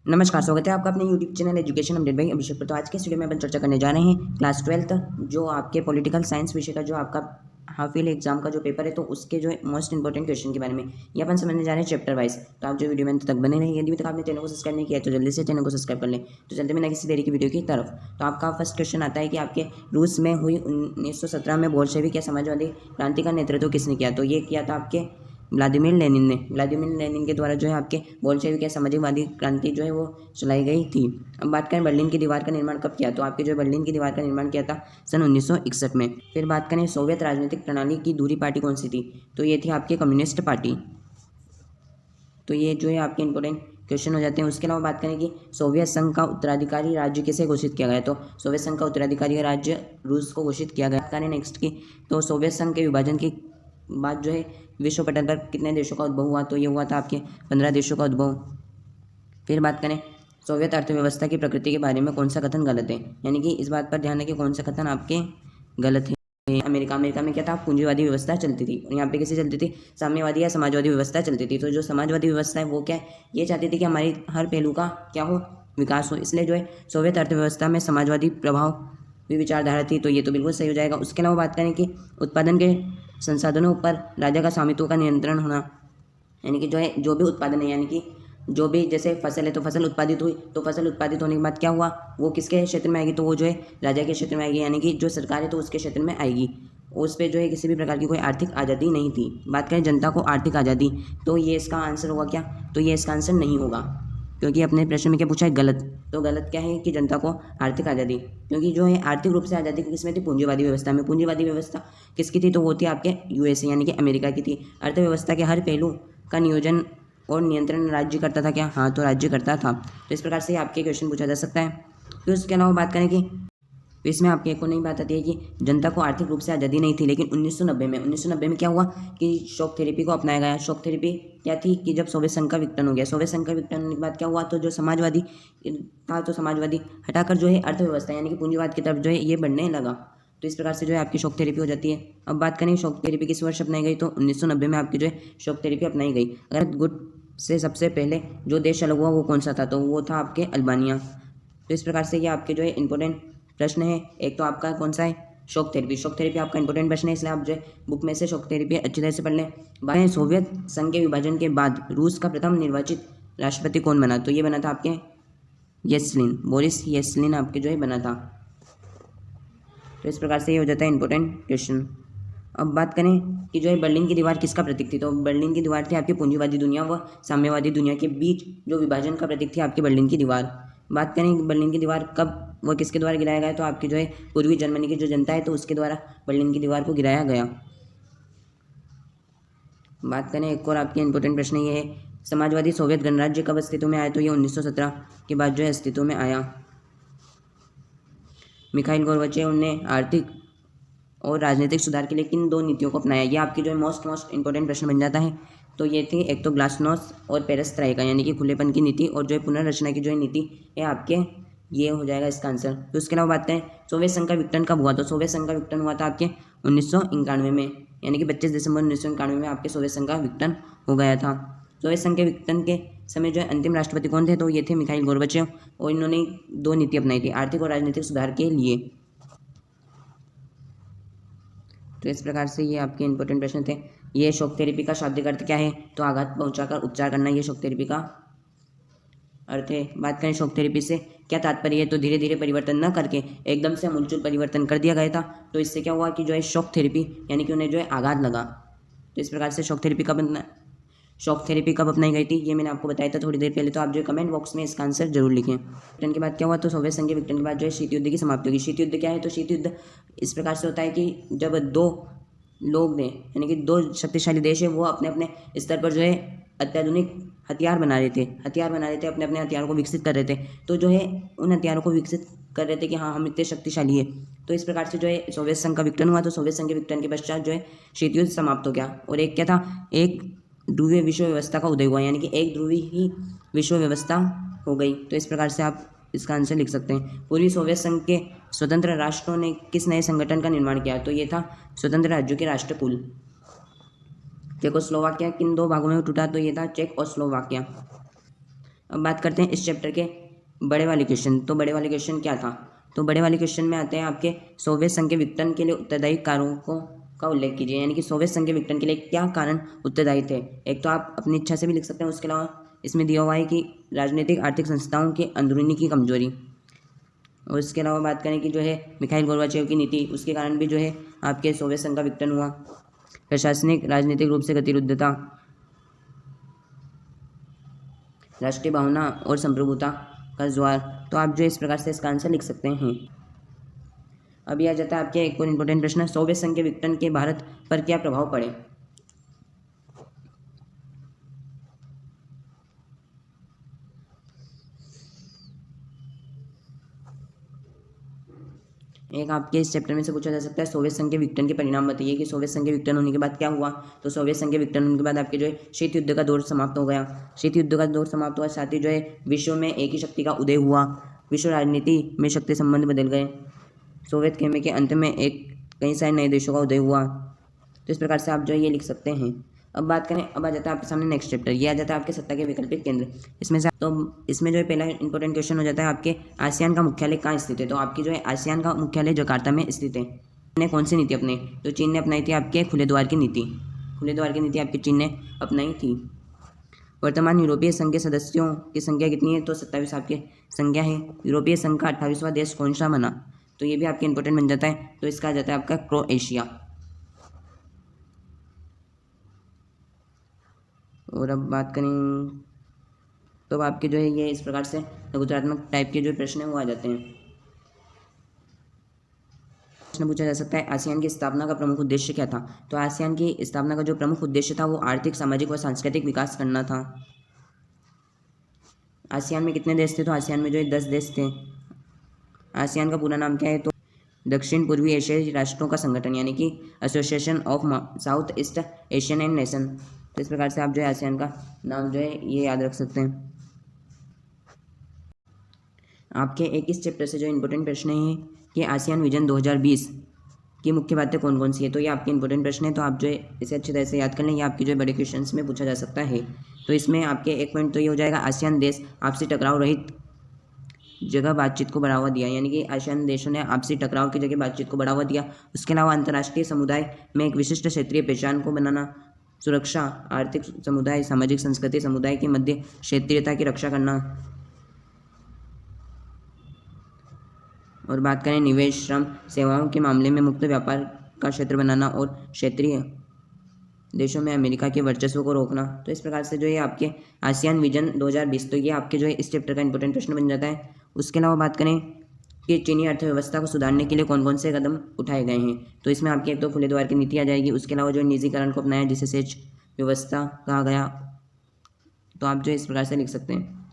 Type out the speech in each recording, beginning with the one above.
नमस्कार, स्वागत है आपका अपने YouTube channel education update by Abhishek पर। तो आज के इस वीडियो में अपन चर्चा करने जा रहे हैं क्लास 12th जो आपके पॉलिटिकल साइंस विषय का जो आपका हाफ ईयरली एग्जाम का जो पेपर है, तो उसके जो मोस्ट इंपॉर्टेंट क्वेश्चन के बारे में ये अपन समझने जा रहे हैं चैप्टर वाइज। तो आप जो वीडियो में अंत तक बने रहे। यदि अभी तक आपने चैनल को सब्सक्राइब नहीं किया तो जल्दी से चैनल को सब्सक्राइब कर लें। तो चलते बिना किसी देरी की वीडियो की तरफ। तो आपका फर्स्ट क्वेश्चन आता है कि आपके रूस में हुई 1917 में बोल्शेविक या समाजवादी क्रांति का नेतृत्व किसने किया? तो ये किया था आपके व्लादिमीर लेनिन ने। व्लादिमीर लेनिन के द्वारा जो है आपके बोल्शेविक या सामाजिकवादी क्रांति जो है वो चलाई गई थी। अब बात करें बर्लिन की दीवार का निर्माण कब किया? तो आपके जो बर्लिन की दीवार का निर्माण किया था सन 1961 में। फिर बात करें सोवियत राजनीतिक प्रणाली की दूसरी पार्टी कौन सी थी? तो ये थी आपकी कम्युनिस्ट पार्टी। तो ये जो है आपके इंपॉर्टेंट क्वेश्चन हो जाते हैं। उसके अलावा बात करें कि सोवियत संघ का उत्तराधिकारी राज्य किसे घोषित किया गया? तो सोवियत संघ का उत्तराधिकारी राज्य रूस को घोषित किया गया। बात करें नेक्स्ट की, तो सोवियत संघ के विभाजन की बात जो है विश्व पटल पर कितने देशों का उद्भव हुआ? तो ये हुआ था आपके 15 देशों का उद्भव। फिर बात करें सोवियत अर्थव्यवस्था की प्रकृति के बारे में कौन सा कथन गलत है? यानी कि इस बात पर ध्यान है कि कौन सा कथन आपके गलत है। अमेरिका में क्या था? पूंजीवादी व्यवस्था चलती थी। और यहाँ पे कैसे चलती थी? साम्यवादी या समाजवादी व्यवस्था चलती थी। तो जो समाजवादी व्यवस्था है वो क्या है? ये चाहती थी कि हमारी हर पहलू का क्या हो? विकास हो। इसलिए जो है सोवियत अर्थव्यवस्था में समाजवादी प्रभाव भी विचारधारा थी। तो ये तो बिल्कुल सही हो जाएगा। उसके अलावा बात करें कि उत्पादन के संसाधनों पर राजा का स्वामित्व का नियंत्रण होना, यानी कि जो है जो भी उत्पादन है, यानी कि जो भी जैसे फसल है तो फसल उत्पादित हुई, तो फसल उत्पादित होने के बाद क्या हुआ? वो किसके क्षेत्र में आएगी? तो वो जो है राजा के क्षेत्र में आएगी, यानी कि जो सरकार है तो उसके क्षेत्र में आएगी। उस पर जो है किसी भी प्रकार की कोई आर्थिक आज़ादी नहीं थी। बात करें जनता को आर्थिक आज़ादी, तो ये इसका आंसर होगा क्या? तो ये इसका आंसर नहीं होगा, क्योंकि अपने प्रश्न में क्या पूछा है? गलत। तो गलत क्या है कि जनता को आर्थिक आज़ादी, क्योंकि जो है आर्थिक रूप से आज़ादी किसमें थी? पूंजीवादी व्यवस्था में। पूंजीवादी व्यवस्था किसकी थी? तो वो थी आपके यूएसए यानी कि अमेरिका की थी। अर्थव्यवस्था के हर पहलू का नियोजन और नियंत्रण राज्य करता था क्या? हाँ, तो राज्य करता था। तो इस प्रकार से आपके क्वेश्चन पूछा जा सकता है। फिर उसके अलावा बात करें कि इसमें आपकी एक और नई बात आती है कि जनता को आर्थिक रूप से आज़ादी नहीं थी, लेकिन 1990 में क्या हुआ कि शॉक थेरेपी को अपनाया गया। शॉक थेरेपी क्या थी कि जब सोवियत संघ का विघटन हो गया, सोवियत संघ का विघटन होने के बाद क्या हुआ? तो जो समाजवादी था तो समाजवादी हटाकर जो है अर्थव्यवस्था यानी कि पूंजीवाद की तरफ जो है ये बढ़ने लगा। तो इस प्रकार से जो है आपकी शॉक थेरेपी हो जाती है। अब बात करें शॉक थेरेपी किस वर्ष अपनाई गई? तो 1990 में आपकी जो है शॉक थेरेपी अपनाई गई। अगर गुट से सबसे पहले जो देश अलग हुआ वो कौन सा था? तो वो था आपके अल्बानिया। तो इस प्रकार से ये आपके जो है इंपॉर्टेंट प्रश्न है। एक तो आपका कौन सा है? Shock therapy. शॉक थेरेपी आपका इंपॉर्टेंट प्रश्न है, इसलिए आप जो है बुक में से शॉक थेरेपी अच्छी तरह से पढ़ लें। बात करें सोवियत संघ के विभाजन के बाद रूस का प्रथम निर्वाचित राष्ट्रपति कौन बना? तो ये बना था आपके येल्त्सिन, बोरिस येल्त्सिन आपके जो है बना था। तो इस प्रकार से ये हो जाता है इंपॉर्टेंट क्वेश्चन। अब बात करें कि जो है बर्लिन की दीवार किसका प्रतीक थी? तो बर्लिन की दीवार थी आपकी पूंजीवादी दुनिया व साम्यवादी दुनिया के बीच जो विभाजन का प्रतीक थी आपकी बर्लिन की दीवार। बात करें बर्लिन की दीवार कब व किसके द्वारा गिराया गया? तो आपकी जो है पूर्वी जर्मनी की जो जनता है तो उसके द्वारा बर्लिन की दीवार को गिराया गया। बात करें एक और आपके इंपॉर्टेंट प्रश्न ये है, समाजवादी सोवियत गणराज्य कब अस्तित्व में आया? तो ये 1917 के बाद जो है अस्तित्व में आया। मिखाइल गोर्बाचेव ने आर्थिक और राजनीतिक सुधार के लिए किन दो नीतियों को अपनाया? ये आपकी जो है मोस्ट इंपॉर्टेंट प्रश्न बन जाता है। तो ये थी एक तो ग्लासनोस्ट और पेरेस्ट्राइका यानी कि खुलेपन की नीति, और जो है पुनर्रचना की जो है नीति है आपके, ये हो जाएगा इसका आंसर। तो उसके अलावा बात करें सोवियत संघ का विघटन कब हुआ? तो सोवियत संघ का विघटन हुआ था आपके 1991 में, यानी कि 25 दिसंबर 1991 में आपके सोवियत संघ का विघटन हो गया था। सोवियत संघ के विघटन के समय जो है अंतिम राष्ट्रपति कौन थे? तो ये थे मिखाइल गोर्बाचेव, और इन्होंने दो नीति अपनाई थी आर्थिक और राजनीतिक सुधार के लिए। तो इस प्रकार से ये आपके इंपॉर्टेंट प्रश्न थे। ये शॉक थेरेपी का शाब्दिक अर्थ क्या है? तो आघात पहुंचाकर उपचार करना, ये शॉक थेरेपी का अर्थ है। बात करें शॉक थेरेपी से क्या तात्पर्य है? तो धीरे धीरे परिवर्तन न करके एकदम से मूलचूल परिवर्तन कर दिया गया था। तो इससे क्या हुआ कि जो है शॉक थेरेपी यानी कि उन्हें जो है आघात लगा। तो इस प्रकार से शॉक थेरेपी कब अपनाई गई थी ये मैंने आपको बताया था थोड़ी देर पहले। तो आप जो है कमेंट बॉक्स में इसका आंसर जरूर लिखें। विघटन के बाद क्या हुआ? तो सोवियत संघ के विघटन के बाद जो है शीत युद्ध की समाप्ति होगी। शीत युद्ध क्या है? तो शीत युद्ध इस प्रकार से होता है कि जब दो लोग ने यानी कि दो शक्तिशाली देश है वो अपने अपने स्तर पर जो है अत्याधुनिक हथियार बना रहे थे अपने अपने हथियारों को विकसित कर रहे थे। तो जो है उन हथियारों को विकसित कर रहे थे कि हाँ हम इतने शक्तिशाली है। तो इस प्रकार से जो है सोवियत संघ का विघटन हुआ। तो सोवियत संघ के विघटन के पश्चात जो है शीत युद्ध समाप्त हो गया, और एक क्या था? एक ध्रुवीय विश्व व्यवस्था का उदय हुआ, यानी कि एक ध्रुवीय ही विश्व व्यवस्था हो गई। तो इस प्रकार से आप इसका आंसर लिख सकते हैं। पूर्वी सोवियत संघ के स्वतंत्र राष्ट्रों ने किस नए संगठन का निर्माण किया? तो ये था स्वतंत्र राज्यों के राष्ट्रकुल। चेकोस्लोवाकिया किन दो भागों में टूटा? तो ये था चेक और स्लोवाकिया। अब बात करते हैं इस चैप्टर के बड़े वाले क्वेश्चन। तो बड़े वाले क्वेश्चन क्या था? तो बड़े वाले क्वेश्चन में आते हैं आपके सोवियत संघ के विघटन के लिए उत्तरदायी कारकों का उल्लेख कीजिए, यानी कि सोवियत संघ के विघटन के लिए क्या कारण उत्तरदायी थे। एक तो आप अपनी इच्छा से भी लिख सकते हैं, उसके अलावा इसमें दिया हुआ है कि राजनीतिक आर्थिक संस्थाओं के अंदरूनी की कमजोरी, और इसके अलावा बात करें कि जो है मिखाइल गोर्बाचेव की नीति, उसके कारण भी जो है आपके सोवियत संघ का विघटन हुआ। प्रशासनिक राजनीतिक रूप से गतिरुद्धता, राष्ट्रीय भावना और संप्रभुता का ज्वार। तो आप जो इस प्रकार से इसका आंसर लिख सकते हैं। अभी आ जाता है आपके एक और इम्पोर्टेंट प्रश्न, सोवियत संघ के विघटन के भारत पर क्या प्रभाव पड़े। एक आपके इस चैप्टर में से पूछा जा सकता है सोवियत संघ के विघटन के परिणाम बताइए कि सोवियत संघ के विघटन होने के बाद क्या हुआ। तो सोवियत संघ के विघटन होने के बाद आपके जो है शीत युद्ध का दौर समाप्त हो गया। शीत युद्ध का दौर समाप्त हुआ, साथ ही जो है विश्व में एक ही शक्ति का उदय हुआ, विश्व राजनीति में शक्ति संबंध बदल गए, सोवियत खेमे के अंत में एक कई सारे नए देशों का उदय हुआ। तो इस प्रकार से आप जो है ये लिख सकते हैं। अब बात करें, अब आ जाता है आपके सामने नेक्स्ट चैप्टर, ये आ जाता है आपके सत्ता के वैकल्पिक केंद्र। इसमें से तो इसमें जो है पहला इंपॉर्टेंट क्वेश्चन हो जाता है आपके आसियान का मुख्यालय कहाँ स्थित है। तो आपकी जो है आसियान का मुख्यालय जकार्ता में स्थित है। चीन ने कौन सी नीति अपनाई? तो चीन ने अपनाई थी आपके खुले द्वार की नीति। खुले द्वार की नीति आपकी चीन ने अपनाई थी। वर्तमान यूरोपीय संघ के सदस्यों की संख्या कितनी है? तो 27 आपकी संख्या है। यूरोपीय संघ का 28वां देश कौन सा बना? तो ये भी आपके इंपॉर्टेंट बन जाता है। तो इसका आ जाता है आपका क्रोएशिया। और अब बात करें तो अब आपके जो है ये इस प्रकार से लघुतरात्मक टाइप के जो प्रश्न हैं वो आ जाते हैं। प्रश्न पूछा जा सकता है आसियान की स्थापना का प्रमुख उद्देश्य क्या था। तो आसियान की स्थापना का जो प्रमुख उद्देश्य था वो आर्थिक, सामाजिक व सांस्कृतिक विकास करना था। आसियान में कितने देश थे? तो आसियान में जो है 10 देश थे। आसियान का पूरा नाम क्या है? तो दक्षिण पूर्वी एशियाई राष्ट्रों का संगठन, यानी कि association of south east Asian and nation. तो इस प्रकार से आप जो है आसियान का नाम जो है ये याद रख सकते हैं। आपके एक इस चैप्टर से जो इंपॉर्टेंट प्रश्न है कि आसियान विजन 2020 की मुख्य बातें कौन कौन सी है। तो ये आपके इंपॉर्टेंट प्रश्न है, तो आप जो है इसे अच्छी तरह से याद कर लें। ये आपके जो है बड़े क्वेश्चंस में पूछा जा सकता है। तो इसमें आपके एक पॉइंट तो ये हो जाएगा, आसियान देश आपसी टकराव रहित जगह बातचीत को बढ़ावा दिया, यानी कि आसियान देशों ने आपसी टकराव की जगह बातचीत को बढ़ावा दिया। उसके अलावा अंतर्राष्ट्रीय समुदाय में एक विशिष्ट क्षेत्रीय पहचान को बनाना, सुरक्षा, आर्थिक समुदाय, सामाजिक संस्कृति समुदाय के मध्य क्षेत्रीयता की रक्षा करना। और बात करें निवेश, श्रम, सेवाओं के मामले में मुक्त व्यापार का क्षेत्र बनाना और क्षेत्रीय देशों में अमेरिका के वर्चस्व को रोकना। तो इस प्रकार से जो है आपके आसियान विजन 2020, तो ये आपके जो है इस चैप्टर का इंपॉर्टेंट प्रश्न बन जाता है। उसके अलावा बात करें कि चीनी अर्थव्यवस्था को सुधारने के लिए कौन कौन से कदम उठाए गए हैं। तो इसमें आपकी एक तो खुले द्वार की नीति आ जाएगी। उसके अलावा जो निजीकरण को अपनाया, जिसे सेच व्यवस्था कहा गया। तो आप जो इस प्रकार से लिख सकते हैं।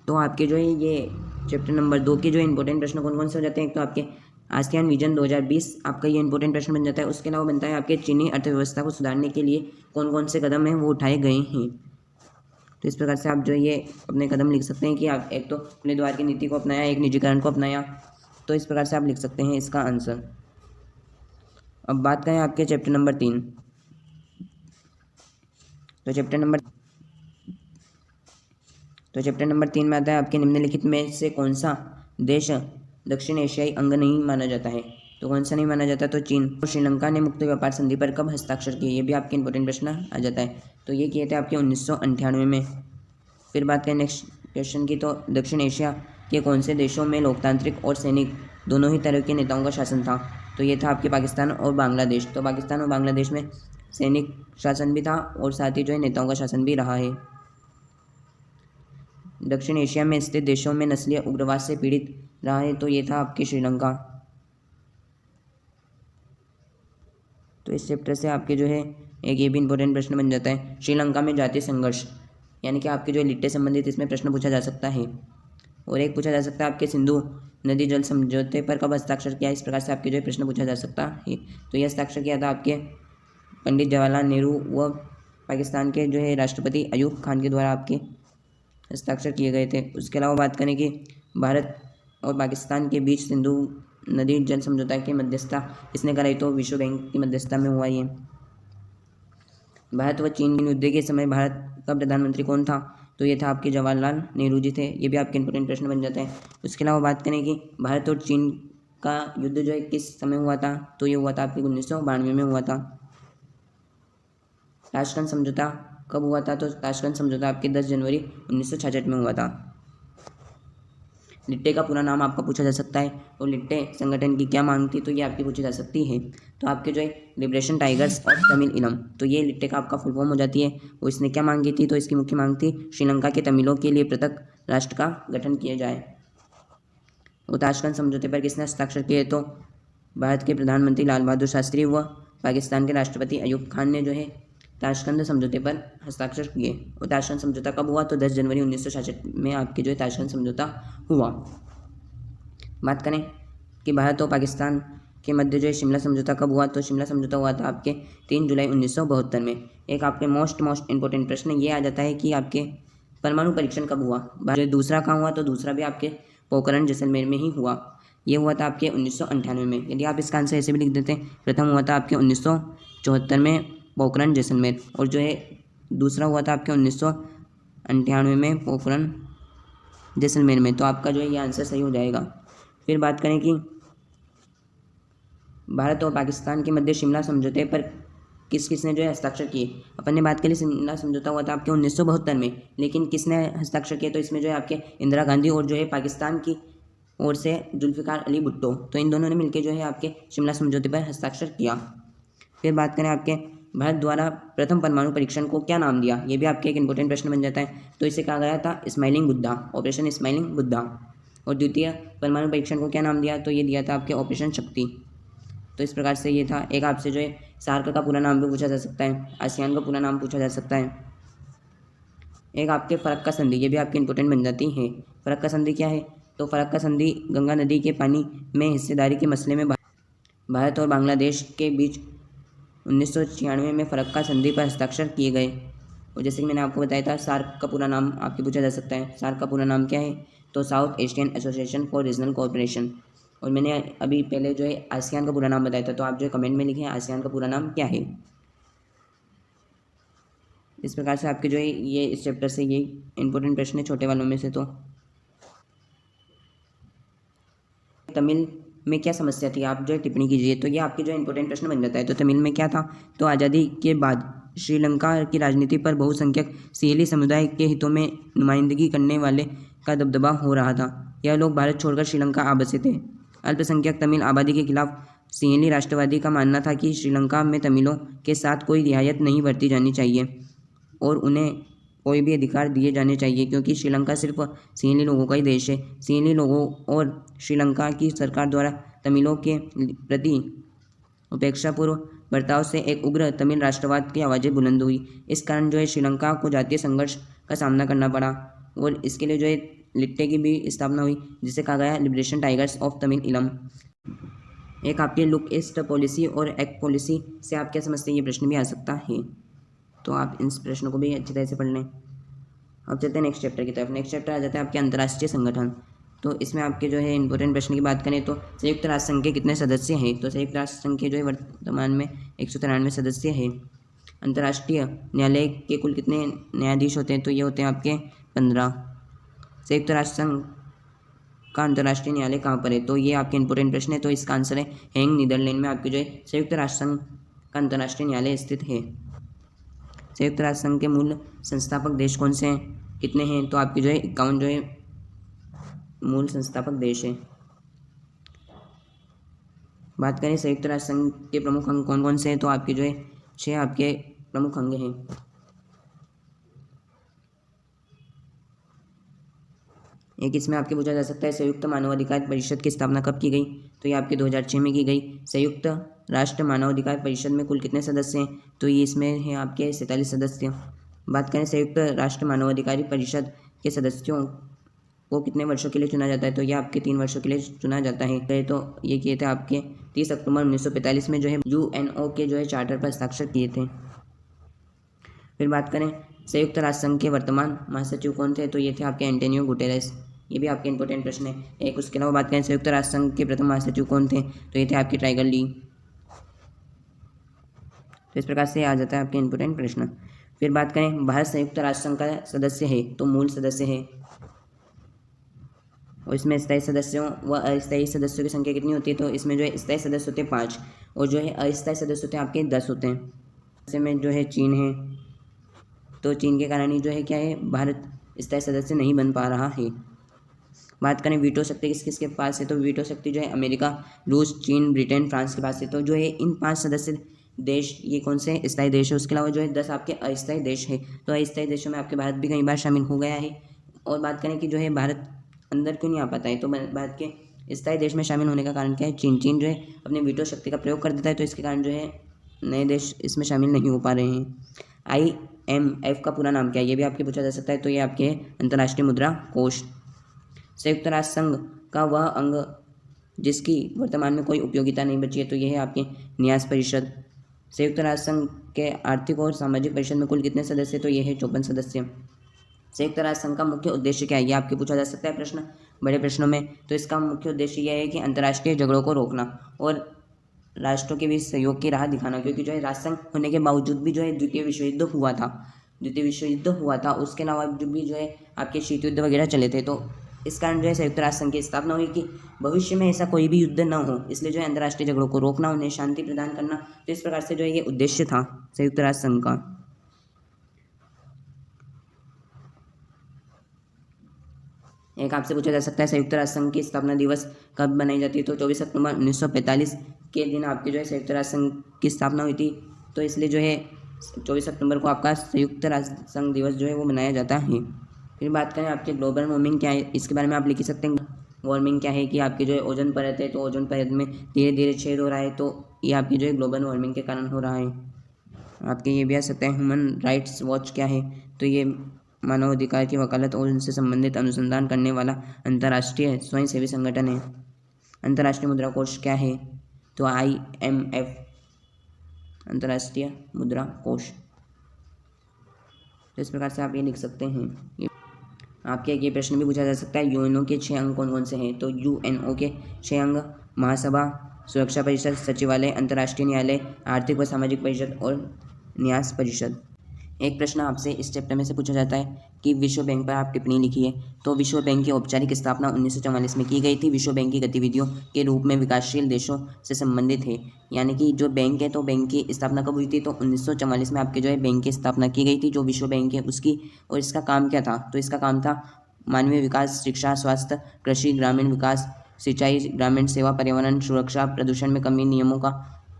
तो आपके जो है ये चैप्टर नंबर 2 के जो इंपॉर्टेंट प्रश्न कौन कौन से हो जाते हैं। एक तो आपके आसियान विजन 2020 आपका ये इंपॉर्टेंट प्रश्न बन जाता है। उसके अलावा बनता है आपके चीनी अर्थव्यवस्था को सुधारने के लिए कौन कौन से कदम हैं वो उठाए गए हैं। तो इस प्रकार से आप जो ये अपने कदम लिख सकते हैं कि आप एक तो खुले द्वार की नीति को अपनाया, एक निजीकरण को अपनाया। तो इस प्रकार से आप लिख सकते हैं इसका आंसर। अब बात करें आपके चैप्टर नंबर 3। तो चैप्टर नंबर 3 में आता है आपके निम्नलिखित में से कौन सा देश दक्षिण एशियाई अंग नहीं माना जाता है। तो कौन सा नहीं माना जाता? तो चीन। और श्रीलंका ने मुक्त व्यापार संधि पर कब हस्ताक्षर किए? ये भी आपके इंपॉर्टेंट प्रश्न आ जाता है। तो ये किए थे आपके 1998 में। फिर बात करें नेक्स्ट क्वेश्चन की, तो दक्षिण एशिया के कौन से देशों में लोकतांत्रिक और सैनिक दोनों ही तरह के नेताओं का शासन था। तो ये था आपके पाकिस्तान और बांग्लादेश। तो पाकिस्तान और बांग्लादेश में सैनिक शासन भी था और साथ ही जो है नेताओं का शासन भी रहा है। दक्षिण एशिया में स्थित देशों में नस्लीय उग्रवाद से पीड़ित रहा है। तो ये था आपकी श्रीलंका। तो इस चैप्टर से आपके जो है एक ये भी इंपॉर्टेंट प्रश्न बन जाता है, श्रीलंका में जातीय संघर्ष, यानी कि आपके जो है लिट्टे संबंधित इसमें प्रश्न पूछा जा सकता है। और एक पूछा जा सकता है आपके सिंधु नदी जल समझौते पर कब हस्ताक्षर किया। इस प्रकार से आपके जो है प्रश्न पूछा जा सकता है। तो ये हस्ताक्षर किया था आपके पंडित जवाहरलाल नेहरू व पाकिस्तान के जो है राष्ट्रपति अयूब खान के द्वारा आपके हस्ताक्षर किए गए थे। उसके अलावा बात करें कि भारत और पाकिस्तान के बीच सिंधु नदी जल समझौता की मध्यस्थता इसने कराई। तो विश्व बैंक की मध्यस्थता में हुआ ये। भारत व चीन युद्ध के समय भारत का प्रधानमंत्री कौन था। तो ये था आपके जवाहरलाल नेहरू जी थे। ये भी आपके इंपॉर्टेंट प्रश्न बन जाते हैं। उसके अलावा बात करें कि भारत और चीन का युद्ध जो है किस समय हुआ था, तो ये हुआ था आपके 1992 में हुआ था। ताशकंद समझौता कब हुआ था, तो ताशकंद समझौता आपके 10 जनवरी 1966 में हुआ था। लिट्टे का पूरा नाम आपका पूछा जा सकता है, और लिट्टे संगठन की क्या मांग थी, तो ये आपकी पूछी जा सकती है। तो आपके जो है लिबरेशन टाइगर्स ऑफ तमिल इलम, तो ये लिट्टे का आपका फुल फॉर्म हो जाती है। वो इसने क्या मांगी थी, तो इसकी मुख्य मांग थी श्रीलंका के तमिलों के लिए पृथक राष्ट्र का गठन किया जाए। वो ताशकंद समझौते पर किसने हस्ताक्षर किए, तो भारत के प्रधानमंत्री लाल बहादुर शास्त्री व पाकिस्तान के राष्ट्रपति अयूब खान ने जो है ताशकंद समझौते पर हस्ताक्षर किए। और ताशकंद समझौता कब हुआ, तो 10 जनवरी 1966 में आपके जो है ताशकंद समझौता हुआ। बात करें कि भारत और पाकिस्तान के मध्य जो है शिमला समझौता कब हुआ, तो शिमला समझौता हुआ था आपके 3 जुलाई 1972 में। एक आपके मोस्ट इंपॉर्टेंट प्रश्न ये आ जाता है कि आपके परमाणु परीक्षण कब हुआ। जो दूसरा कहाँ हुआ, तो दूसरा भी आपके पोखरण जैसलमेर में ही हुआ। ये हुआ था आपके 1998 में। यदि आप इसका आंसर ऐसे भी लिख देते हैं, प्रथम हुआ था आपके 1974 में पोखरण जैसलमेर, और जो है दूसरा हुआ था आपके 1998 में पोखरण जैसलमेर में। तो आपका जो है ये आंसर सही हो जाएगा। फिर बात करें कि भारत और पाकिस्तान के मध्य शिमला समझौते पर किसने जो है हस्ताक्षर किए। अपन ने बात करी शिमला समझौता हुआ था आपके 1972 में, लेकिन किसने हस्ताक्षर किए, तो इसमें जो है आपके इंदिरा गांधी और जो है पाकिस्तान की ओर से जुल्फ़िकार अली भुट्टो, तो इन दोनों ने मिलकर जो है आपके शिमला समझौते पर हस्ताक्षर किया। फिर बात करें आपके भारत द्वारा प्रथम परमाणु परीक्षण को क्या नाम दिया, ये भी आपके एक इंपॉर्टेंट प्रश्न बन जाता है। तो इसे कहा गया था smiling Buddha, operation smiling Buddha. और द्वितीय परमाणु परीक्षण को क्या नाम दिया, तो ये दिया था आपके ऑपरेशन शक्ति। तो इस प्रकार से ये था। एक आपसे जो है सार्क का पूरा नाम भी पूछा जा सकता है, आसियान का पूरा नाम पूछा जा सकता है। एक आपके फरक्का संधि, ये भी आपकी इंपॉर्टेंट बन जाती है। फरक्का संधि क्या है, तो फरक्का संधि गंगा नदी के पानी में हिस्सेदारी के मसले में भारत और बांग्लादेश के बीच 1996 में फरक्का संधि पर हस्ताक्षर किए गए। और जैसे कि मैंने आपको बताया था, सार्क का पूरा नाम आपके पूछा जा सकता है। सार्क का पूरा नाम क्या है, तो south Asian association for regional cooperation. और मैंने अभी पहले जो है आसियान का पूरा नाम बताया था, तो आप जो है कमेंट में लिखें आसियान का पूरा नाम क्या है। इस प्रकार से आपके जो है ये इस चैप्टर से ये इंपॉर्टेंट प्रश्न है छोटे वालों में से। तो तमिल में क्या समस्या थी, आप जो है टिप्पणी कीजिए। तो ये आपके जो है इंपॉर्टेंट प्रश्न बन जाता है। तो तमिल में क्या था, तो आज़ादी के बाद श्रीलंका की राजनीति पर बहुसंख्यक सिंहली समुदाय के हितों में नुमाइंदगी करने वाले का दबदबा हो रहा था। यह लोग भारत छोड़कर श्रीलंका आ बसे थे। अल्पसंख्यक तमिल आबादी के खिलाफ सिंहली राष्ट्रवादी का मानना था कि श्रीलंका में तमिलों के साथ कोई रियायत नहीं बरती जानी चाहिए और उन्हें कोई भी अधिकार दिए जाने चाहिए, क्योंकि श्रीलंका सिर्फ सिंहली लोगों का ही देश है। सिंहली लोगों और श्रीलंका की सरकार द्वारा तमिलों के प्रति उपेक्षापूर्व बर्ताव से एक उग्र तमिल राष्ट्रवाद की आवाज़ें बुलंद हुई। इस कारण जो है श्रीलंका को जातीय संघर्ष का सामना करना पड़ा, और इसके लिए जो है लिट्टे की भी स्थापना हुई, जिसे कहा गया लिबरेशन टाइगर्स ऑफ तमिल इलम। एक आपके लुक ईस्ट पॉलिसी और एक्ट पॉलिसी से आप क्या समझते हैं, ये प्रश्न भी आ सकता है। तो आप इन प्रश्नों को भी अच्छी तरह से पढ़ लें। अब चलते हैं नेक्स्ट चैप्टर की तरफ। नेक्स्ट चैप्टर आ जाता है आपके अंतर्राष्ट्रीय संगठन। तो इसमें आपके जो है इंपॉर्टेंट प्रश्न की बात करें तो संयुक्त राष्ट्र संघ के कितने सदस्य हैं, तो संयुक्त राष्ट्र संघ के जो है वर्तमान में 193 सदस्य हैं। अंतर्राष्ट्रीय न्यायालय के कुल कितने न्यायाधीश होते हैं, तो ये होते हैं आपके 15। संयुक्त राष्ट्र संघ का अंतर्राष्ट्रीय न्यायालय कहाँ पर है, तो ये आपके इंपॉर्टेंट प्रश्न है। तो इसका आंसर है हेंग, नीदरलैंड में आपके जो है संयुक्त राष्ट्र संघ का अंतर्राष्ट्रीय न्यायालय स्थित है। संयुक्त राष्ट्र संघ के मूल संस्थापक देश कौन से हैं, कितने हैं, तो आपके जो है 51 जो है मूल संस्थापक देश है। बात करें संयुक्त राष्ट्र संघ के प्रमुख अंग कौन कौन से हैं, तो आपके जो है 6 आपके प्रमुख अंग हैं। एक इसमें आपके पूछा जा सकता है संयुक्त मानवाधिकार परिषद की स्थापना कब की गई, तो ये आपके 2006 में की गई। संयुक्त राष्ट्र मानवाधिकार परिषद में कुल कितने सदस्य हैं, तो ये इसमें है आपके 47 सदस्य। बात करें संयुक्त राष्ट्र मानवाधिकारी परिषद के सदस्यों को कितने वर्षों के लिए चुना जाता है, तो ये आपके 3 वर्षों के लिए चुना जाता है। तो ये किए थे आपके 30 अक्टूबर 1945 में जो है UNO के जो है चार्टर पर हस्ताक्षर किए थे। फिर बात करें संयुक्त राष्ट्र संघ के वर्तमान महासचिव कौन थे, तो ये थे आपके एंटोनियो गुटेरेस। ये भी आपके इंपॉर्टेंट प्रश्न है एक। उसके अलावा बात करें संयुक्त राष्ट्र संघ के प्रथम महासचिव कौन थे, तो ये थे आपके टाइगर ली। तो इस प्रकार से आ जाता है आपके इंपॉर्टेंट प्रश्न। फिर बात करें भारत संयुक्त राष्ट्र संघ का सदस्य है तो मूल सदस्य है, और इसमें स्थायी सदस्यों व अस्थायी सदस्यों की संख्या कितनी होती है, तो इसमें जो है स्थायी सदस्य होते हैं 5 और जो है अस्थायी सदस्य होते हैं आपके 10 होते हैं। ऐसे में जो है चीन है, तो चीन के कारण ही जो है क्या है भारत स्थायी सदस्य नहीं बन पा रहा है। बात करें वीटो शक्ति किस किस के पास है, तो वीटो शक्ति जो है अमेरिका, रूस, चीन, ब्रिटेन, फ्रांस के पास है। तो जो है इन 5 सदस्य देश ये कौन से स्थायी देश है, उसके अलावा जो है 10 आपके अस्थायी देश है। तो अस्थायी देशों में आपके भारत भी कई बार शामिल हो गया है। और बात करें कि जो है भारत अंदर क्यों नहीं आ पाता है, तो भारत के स्थायी देश में शामिल होने का कारण क्या है, चीन जो है अपने वीटो शक्ति का प्रयोग कर देता है, तो इसके कारण जो है नए देश इसमें शामिल नहीं हो पा रहे हैं। IMF का पूरा नाम क्या है, ये भी आपके पूछा जा सकता है, तो ये आपके अंतर्राष्ट्रीय मुद्रा कोष। संयुक्त राष्ट्र संघ का वह अंग जिसकी वर्तमान में कोई उपयोगिता नहीं बची है, तो यह है आपके न्यास परिषद। संयुक्त राष्ट्र संघ के आर्थिक और सामाजिक परिषद में कुल कितने सदस्य, तो यह है 54 सदस्य। संयुक्त राष्ट्र संघ का मुख्य उद्देश्य क्या है, ये आपके पूछा जा सकता है प्रश्न बड़े प्रश्नों में। तो इसका मुख्य उद्देश्य यह है कि अंतर्राष्ट्रीय झगड़ों को रोकना और राष्ट्रों के बीच सहयोग की राह दिखाना, क्योंकि जो है राष्ट्र संघ होने के बावजूद भी जो है द्वितीय विश्व युद्ध हुआ था, उसके अलावा भी जो है आपके शीत युद्ध वगैरह चले थे। तो इस कारण जो है संयुक्त राष्ट्र संघ की स्थापना हुई कि भविष्य में ऐसा कोई भी युद्ध न हो, इसलिए जो है अंतर्राष्ट्रीय झगड़ों को रोकना, उन्हें शांति प्रदान करना। तो इस प्रकार से जो है ये उद्देश्य था संयुक्त राष्ट्र संघ का। एक आपसे पूछा जा सकता है संयुक्त राष्ट्र संघ की स्थापना दिवस कब मनाई जाती है, तो 24 अक्टूबर 1945 के दिन आपके जो है संयुक्त राष्ट्र संघ की स्थापना हुई थी। तो इसलिए जो है 24 अक्टूबर को आपका संयुक्त राष्ट्र संघ दिवस जो है वो मनाया जाता है। फिर बात करें आपके ग्लोबल वार्मिंग क्या है, इसके बारे में आप लिख ही सकते हैं। वार्मिंग क्या है कि आपकी जो है ओजोन परत है, तो ओजोन परत में धीरे धीरे छेद हो रहा है, तो ये आपकी जो है ग्लोबल वार्मिंग के कारण हो रहा है। आपके ये भी आ सकता है ह्यूमन राइट्स वॉच क्या है, तो ये मानवाधिकार की वकालत और उनसे संबंधित अनुसंधान करने वाला अंतर्राष्ट्रीय स्वयंसेवी संगठन है। अंतर्राष्ट्रीय मुद्रा कोष क्या है, तो IMF अंतर्राष्ट्रीय मुद्रा कोष। तो इस प्रकार से आप ये लिख सकते हैं। आपके ये प्रश्न भी पूछा जा सकता है यूएनओ के 6 अंग कौन कौन से हैं, तो यूएनओ के 6 अंग महासभा, सुरक्षा परिषद, सचिवालय, अंतर्राष्ट्रीय न्यायालय, आर्थिक व सामाजिक परिषद और न्यास परिषद। एक प्रश्न आपसे इस चैप्टर में से पूछा जाता है कि विश्व बैंक पर आप टिप्पणी लिखिए। तो विश्व बैंक की औपचारिक स्थापना 1944 में की गई थी। विश्व बैंक की गतिविधियों के रूप में विकासशील देशों से संबंधित है, यानी कि जो बैंक है, तो बैंक की स्थापना कब हुई थी, तो 1944 में आपके जो है बैंक की स्थापना की गई थी, जो विश्व बैंक है उसकी। और इसका काम क्या था, तो इसका काम था मानवीय विकास, शिक्षा, स्वास्थ्य, कृषि, ग्रामीण विकास, सिंचाई, ग्रामीण सेवा, पर्यावरण सुरक्षा, प्रदूषण में कमी, नियमों का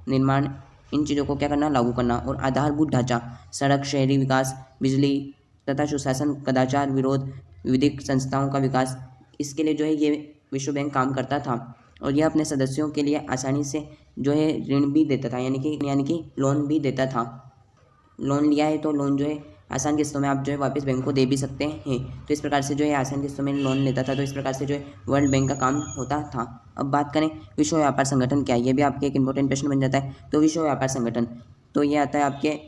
निर्माण, इन चीज़ों को क्या करना, लागू करना। और आधारभूत ढांचा, सड़क, शहरी विकास, बिजली तथा सुशासन, कदाचार, विरोध, विधिक संस्थाओं का विकास, इसके लिए जो है ये विश्व बैंक काम करता था। और यह अपने सदस्यों के लिए आसानी से जो है ऋण भी देता था, यानी कि लोन भी देता था। लोन लिया है तो लोन जो है आसान किस्तों में आप जो है वापस बैंक को दे भी सकते हैं। तो इस प्रकार से जो है आसान किस्तों में लोन लेता था। तो इस प्रकार से जो है वर्ल्ड बैंक का काम होता था। अब बात करें विश्व व्यापार संगठन क्या है, ये भी आपके एक इंपॉर्टेंट प्रश्न बन जाता है। तो विश्व व्यापार संगठन तो ये आता है आपके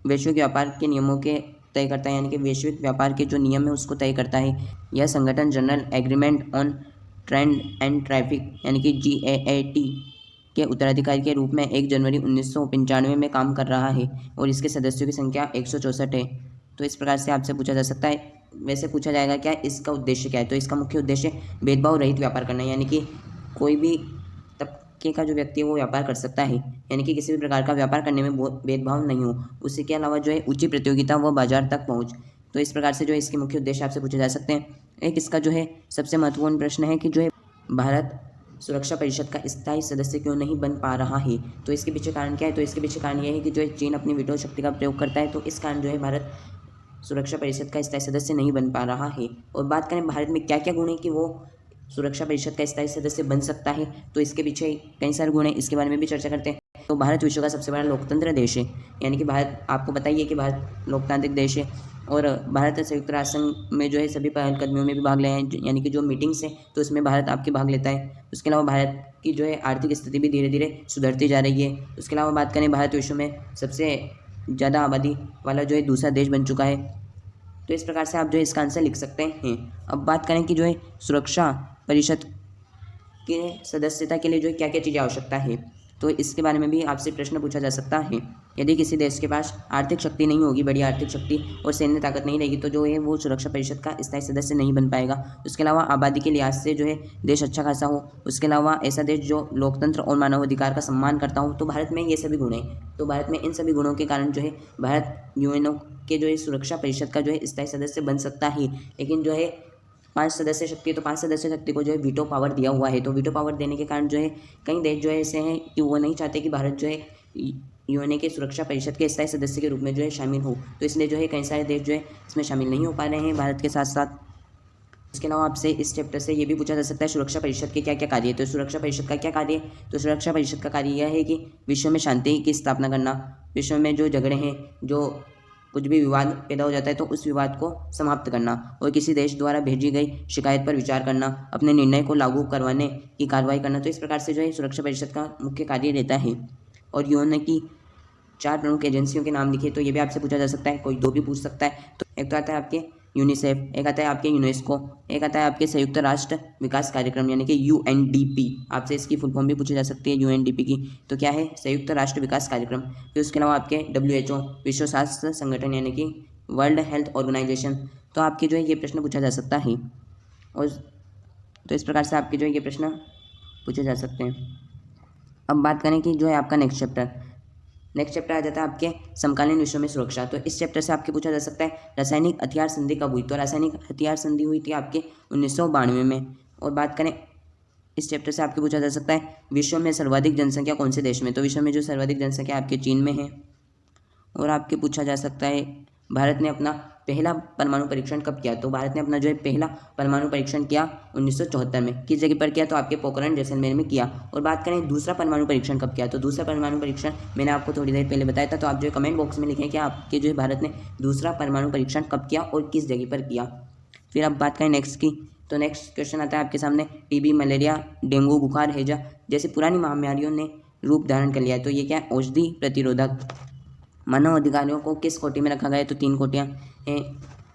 वैश्विक व्यापार के नियमों के तय करता है, यानी कि वैश्विक व्यापार के जो नियम है उसको तय करता है। यह संगठन general agreement on trade and traffic यानी कि GAAT के उत्तराधिकारी के रूप में 1 जनवरी 1995 में काम कर रहा है और इसके सदस्यों की संख्या 164 है। तो इस प्रकार से आपसे पूछा जा सकता है, वैसे पूछा जाएगा क्या इसका उद्देश्य क्या है, तो इसका मुख्य उद्देश्य भेदभाव रहित व्यापार करना है, यानी कि कोई भी तबके का जो व्यक्ति है वो व्यापार कर सकता है, यानी कि किसी भी प्रकार का व्यापार करने में भेदभाव नहीं हो। उसी के अलावा जो है उचित प्रतियोगिता व बाजार तक पहुँच। तो इस प्रकार से जो है इसके मुख्य उद्देश्य आपसे पूछे जा सकते हैं। एक इसका जो है सबसे महत्वपूर्ण प्रश्न है कि जो है भारत सुरक्षा परिषद का स्थायी सदस्य क्यों नहीं बन पा रहा है, तो इसके पीछे कारण क्या है, तो इसके पीछे कारण यह है कि जो है चीन अपनी वीटो शक्ति का प्रयोग करता है, तो इस कारण जो है भारत सुरक्षा परिषद का स्थायी सदस्य नहीं बन पा रहा है। और बात करें भारत में क्या क्या गुण है कि वो सुरक्षा परिषद का स्थायी सदस्य बन सकता है, तो इसके पीछे कई सारे गुण हैं, इसके बारे में भी चर्चा करते हैं। तो भारत विश्व का सबसे बड़ा लोकतंत्र देश है, यानी कि भारत, आपको बताइए कि भारत लोकतांत्रिक देश है और भारत संयुक्त राष्ट्र संघ में जो है सभी पहलकदमियों में भी भाग ले हैं, यानी कि जो मीटिंग्स हैं तो उसमें भारत आपके भाग लेता है। उसके अलावा भारत की जो है आर्थिक स्थिति भी धीरे धीरे सुधरती जा रही है। उसके अलावा बात करें भारत विश्व में सबसे ज़्यादा आबादी वाला जो है दूसरा देश बन चुका है। तो इस प्रकार से आप जो है इसका आंसर लिख सकते हैं। अब बात करें कि जो है सुरक्षा परिषद के सदस्यता के लिए जो है क्या क्या चीज़ें आवश्यकता है, तो इसके बारे में भी आपसे प्रश्न पूछा जा सकता है। यदि किसी देश के पास आर्थिक शक्ति नहीं होगी, बड़ी आर्थिक शक्ति और सैन्य ताकत नहीं रहेगी, तो जो है वो सुरक्षा परिषद का स्थायी सदस्य नहीं बन पाएगा। उसके अलावा आबादी के लिहाज से जो है देश अच्छा खासा हो, उसके अलावा ऐसा देश जो लोकतंत्र और मानवाधिकार का सम्मान करता हो। तो भारत में ये सभी गुण हैं। तो भारत में इन सभी गुणों के कारण जो है भारत यूएनओ के जो है सुरक्षा परिषद का जो है स्थायी सदस्य बन सकता है। लेकिन जो है 5 सदस्य शक्ति है, तो 5 सदस्य शक्ति को जो है वीटो पावर दिया हुआ है। तो वीटो पावर देने के कारण जो है कई देश जो है ऐसे हैं कि वो नहीं चाहते कि भारत जो है यूएनए के सुरक्षा परिषद के स्थायी सदस्य के रूप में जो है शामिल हो। तो इसलिए जो है कई सारे देश जो है इसमें शामिल नहीं हो पा रहे हैं भारत के साथ साथ। इसके अलावा आपसे इस चैप्टर से ये भी पूछा जा सकता है सुरक्षा परिषद के क्या क्या कार्य है। तो सुरक्षा परिषद का क्या कार्य है? तो सुरक्षा परिषद का कार्य यह है कि विश्व में शांति की स्थापना करना, विश्व में जो झगड़े हैं, जो कुछ भी विवाद पैदा हो जाता है तो उस विवाद को समाप्त करना, और किसी देश द्वारा भेजी गई शिकायत पर विचार करना, अपने निर्णय को लागू करवाने की कार्रवाई करना। तो इस प्रकार से जो है सुरक्षा परिषद का मुख्य कार्य रहता है। और यूएनओ की 4 प्रमुख एजेंसियों के नाम लिखे, तो ये भी आपसे पूछा जा सकता है, कोई 2 भी पूछ सकता है। तो एक तो आता है आपके यूनिसेफ, एक आता है आपके यूनेस्को, एक आता है आपके संयुक्त राष्ट्र विकास कार्यक्रम यानी कि यूएनडीपी। आपसे इसकी फुल फॉर्म भी पूछी जा सकती है यूएनडीपी की। तो क्या है? संयुक्त राष्ट्र विकास कार्यक्रम। फिर उसके अलावा आपके डब्ल्यूएचओ, विश्व स्वास्थ्य संगठन यानी कि वर्ल्ड हेल्थ ऑर्गेनाइजेशन। तो आपके जो है ये प्रश्न पूछा जा सकता है। और तो इस प्रकार से आपके जो है ये प्रश्न पूछे जा सकते हैं। अब बात करें कि जो है आपका नेक्स्ट चैप्टर आ जाता है आपके समकालीन विश्व में सुरक्षा। तो इस चैप्टर से आपके पूछा जा सकता है रासायनिक हथियार संधि कब हुई। तो रासायनिक हथियार संधि हुई थी आपके 1992 में। और बात करें इस चैप्टर से आपके पूछा जा सकता है विश्व में सर्वाधिक जनसंख्या कौन से देश में। तो विश्व में जो सर्वाधिक जनसंख्या आपके चीन में है। और आपके पूछा जा सकता है भारत ने अपना पहला परमाणु परीक्षण कब किया। तो भारत ने अपना जो है पहला परमाणु परीक्षण किया 1974 में। किस जगह पर किया? तो आपके पोखरण जैसलमेर में किया। और बात करें दूसरा परमाणु परीक्षण कब किया। तो दूसरा परमाणु परीक्षण मैंने आपको थोड़ी देर पहले बताया था। तो आप जो है कमेंट बॉक्स में लिखें कि आपके जो है भारत ने दूसरा परमाणु परीक्षण कब किया और किस जगह पर किया। फिर अब बात करें नेक्स्ट की। तो नेक्स्ट क्वेश्चन आता है आपके सामने टीबी, मलेरिया, डेंगू, बुखार, हैजा जैसे पुरानी महामारियों ने रूप धारण कर लिया है। तो ये क्या है? औषधि प्रतिरोधक। मानव अधिकारियों को किस कोटि में रखा गया है? तो 3 कोटियाँ हैं।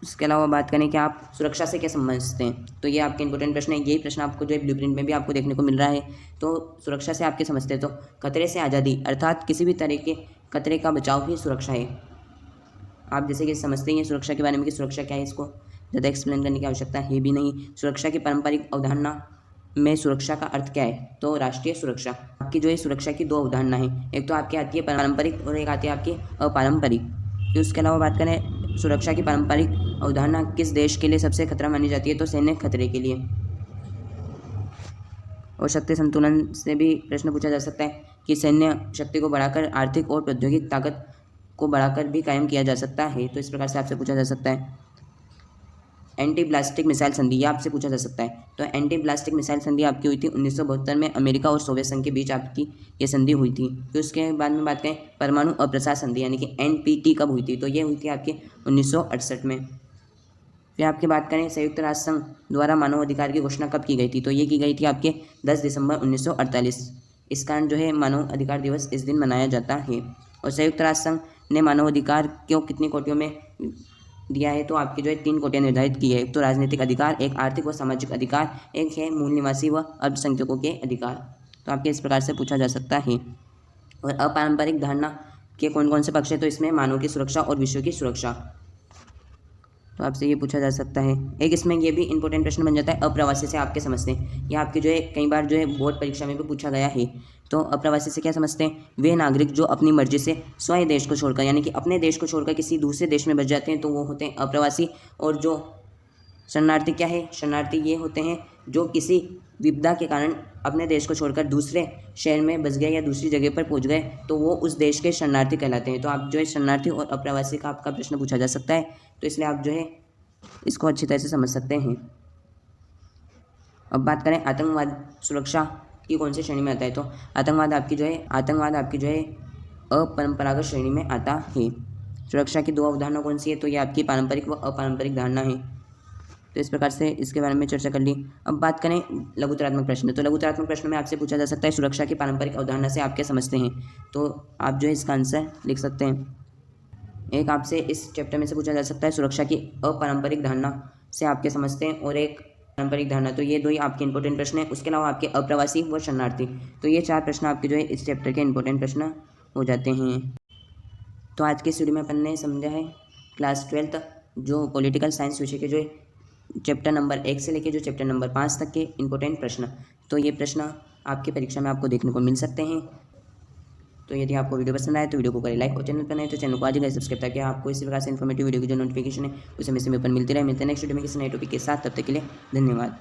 इसके अलावा बात करें कि आप सुरक्षा से क्या समझते हैं। तो ये आपके इंपॉर्टेंट प्रश्न है। यही प्रश्न आपको जो है ब्लूप्रिंट में भी आपको देखने को मिल रहा है। तो सुरक्षा से आपके समझते हैं तो खतरे से आज़ादी अर्थात किसी भी तरह के खतरे का बचाव ही सुरक्षा है। आप जैसे कि समझते हैं सुरक्षा के बारे में कि सुरक्षा क्या है, इसको ज़्यादा एक्सप्लेन करने की आवश्यकता है भी नहीं। सुरक्षा की पारंपरिक अवधारणा में सुरक्षा का अर्थ क्या है? तो राष्ट्रीय सुरक्षा। आपकी जो है सुरक्षा की 2 अवधारणा है, एक तो आपकी आती है पारंपरिक और एक आती है आपकी अपारंपरिक। तो इसके अलावा बात करें सुरक्षा की पारंपरिक अवधारणा किस देश के लिए सबसे खतरा मानी जाती है। तो सैन्य खतरे के लिए। और शक्ति संतुलन से भी प्रश्न पूछा जा सकता है कि सैन्य शक्ति को बढ़ाकर आर्थिक और प्रौद्योगिक ताकत को बढ़ाकर भी कायम किया जा सकता है। तो इस प्रकार से आपसे पूछा जा सकता है। एंटी ब्लास्टिक मिसाइल संधि, यह आपसे पूछा जा सकता है। तो एंटी ब्लास्टिक मिसाइल संधि आपकी हुई थी 1972 में अमेरिका और सोवियत संघ के बीच आपकी ये संधि हुई थी। फिर उसके बाद में बात करें परमाणु अप्रसार संधि यानी कि एनपीटी कब हुई थी। तो ये हुई थी आपके 1968 में। फिर आपकी बात करें संयुक्त राष्ट्र संघ द्वारा मानव अधिकार की घोषणा कब की गई थी। तो ये की गई थी आपके 10 दिसंबर 1948। इस कारण जो है मानव अधिकार दिवस इस दिन मनाया जाता है। और संयुक्त राष्ट्र संघ ने मानव अधिकार को कितनी कोटियों में दिया है। तो आपकी जो है 3 कोटियाँ निर्धारित की है। एक तो राजनीतिक अधिकार, एक आर्थिक व सामाजिक अधिकार, एक है मूल निवासी व अल्पसंख्यकों के अधिकार। तो आपके इस प्रकार से पूछा जा सकता है। और अपारंपरिक धारणा के कौन कौन से पक्ष है। तो इसमें मानव की सुरक्षा और विश्व की सुरक्षा। तो आपसे ये पूछा जा सकता है। एक इसमें ये भी इंपॉर्टेंट प्रश्न बन जाता है अप्रवासी से आपके समझते हैं। यह आपके जो है कई बार जो है बोर्ड परीक्षा में भी पूछा गया है। तो अप्रवासी से क्या समझते हैं? वे नागरिक जो अपनी मर्जी से स्वयं देश को छोड़कर यानी कि अपने देश को छोड़कर किसी दूसरे देश में बस जाते हैं, तो वो होते हैं अप्रवासी। और जो शरणार्थी क्या है? शरणार्थी ये होते हैं जो किसी विपदा के कारण अपने देश को छोड़कर दूसरे शहर में बस गए या दूसरी जगह पर पहुंच गए, तो वो उस देश के शरणार्थी कहलाते हैं। तो आप जो है शरणार्थी और अप्रवासी का आपका प्रश्न पूछा जा सकता है। तो इसलिए आप जो है इसको अच्छी तरह से समझ सकते हैं। अब बात करें आतंकवाद सुरक्षा की कौन सी श्रेणी में आता है। तो आतंकवाद आपकी जो है अपरंपरागत श्रेणी में आता है। सुरक्षा की 2 अवधारणा कौन सी है। तो ये आपकी पारंपरिक व अपारंपरिक धारणा है। तो इस प्रकार से इसके बारे में चर्चा कर ली। अब बात करें लघुतरात्मक प्रश्न। तो लघुतरात्मक प्रश्न में आपसे पूछा जा सकता है सुरक्षा की पारंपरिक अवधारणा से आप क्या समझते हैं। तो आप जो है इसका आंसर लिख सकते हैं। एक आपसे इस चैप्टर में से पूछा जा सकता है सुरक्षा की अपारंपरिक धारणा से आप क्या समझते हैं, और एक पारंपरिक धारणा। तो ये 2 ही आपके इंपॉर्टेंट प्रश्न हैं। उसके अलावा आपके अप्रवासी व शरणार्थी। तो ये 4 प्रश्न आपके जो है इस चैप्टर के इंपॉर्टेंट प्रश्न हो जाते हैं। तो आज के इस वीडियो में अपन ने समझा है क्लास 12th जो पॉलिटिकल साइंस विषय के जो चैप्टर नंबर 1 से लेके जो चैप्टर नंबर 5 तक के इंपॉर्टेंट प्रश्न। तो ये प्रश्न आपके परीक्षा में आपको देखने को मिल सकते हैं। तो यदि आपको वीडियो पसंद आए तो वीडियो को करें लाइक और चैनल पर नए तो चैनल को आज ही सब्सक्राइब, ताकि आपको इसी प्रकार से इन्फॉर्मेटिव वीडियो की जो नोटिफिकेशन है उसे में अपन मिलती रहे। मिलते हैं नेक्स्ट वीडियो में किसी नए टॉपिक के साथ। तब तक के लिए धन्यवाद।